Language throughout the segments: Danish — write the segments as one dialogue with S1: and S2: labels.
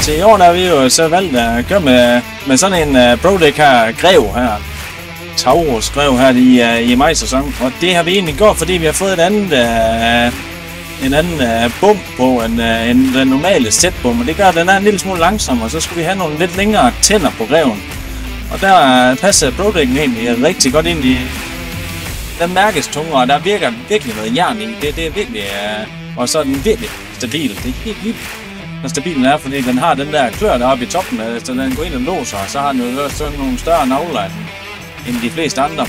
S1: Til i år der har vi jo så valgt at køre med sådan en ProDeck her, Grev her. Taurus Grev her i maj-sæsonen. Og det har vi egentlig gjort, fordi vi har fået en anden bum på end den normale sætbum. Og det gør, at den er en lille smule langsommere, og så skulle vi have nogle lidt længere tænder på Greven. Og der passer ProDecken egentlig rigtig godt ind i. Den mærkes tungere, og der virker virkelig noget jern i. Det er virkelig, og så er den virkelig stabil. Det er helt vildt, hvor stabil den er, fordi den har den der klør deroppe i toppen, så den går ind og låser, og så har den jo sådan nogle større navler end de fleste andre.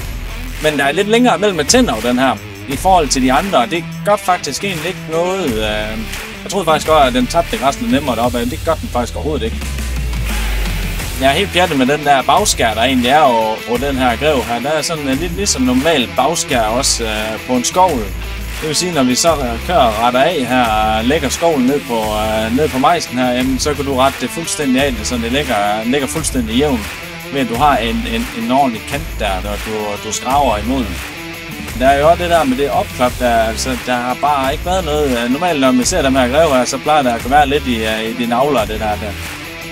S1: Men der er lidt længere mellem tænder den her, i forhold til de andre, og det gør faktisk egentlig ikke noget. Jeg troede faktisk godt, at den tabte resten nemmere deroppe, men det gør den faktisk overhovedet ikke. Jeg er helt pjattet med den der bagskær, der egentlig er på den her Grev her. Der er sådan lidt ligesom normal bagskær også på en skovl. Det vil sige, når vi så kører retter af her og lægger skovlen ned på mejsen her, jamen, så kan du rette det fuldstændig af, så det ligger fuldstændig jævnt, ved at du har en ordentlig kant der du skraver imod. Der er jo også det der med det opklap der, altså der har bare ikke været noget. Normalt når man ser dem her Grev her, så plejer der at være lidt i de navler det der.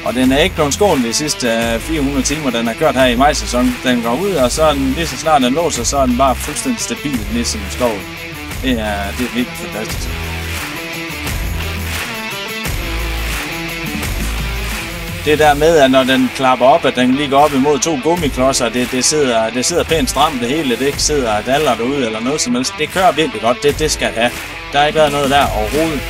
S1: Og den er ikke blevet skånet de sidste 400 timer, den har kørt her i majsæsonen. Den går ud, og så er den lige så snart den låser, så er den bare fuldstændig stabil, ligesom skov. Det er virkelig fantastisk. Det der med, at når den klapper op, at den lige går op imod 2 gummiklodser, det sidder pænt stramt det hele, det ikke sidder daller derude eller noget som helst. Det kører virkelig godt, det skal have. Der har ikke været noget der overhovedet.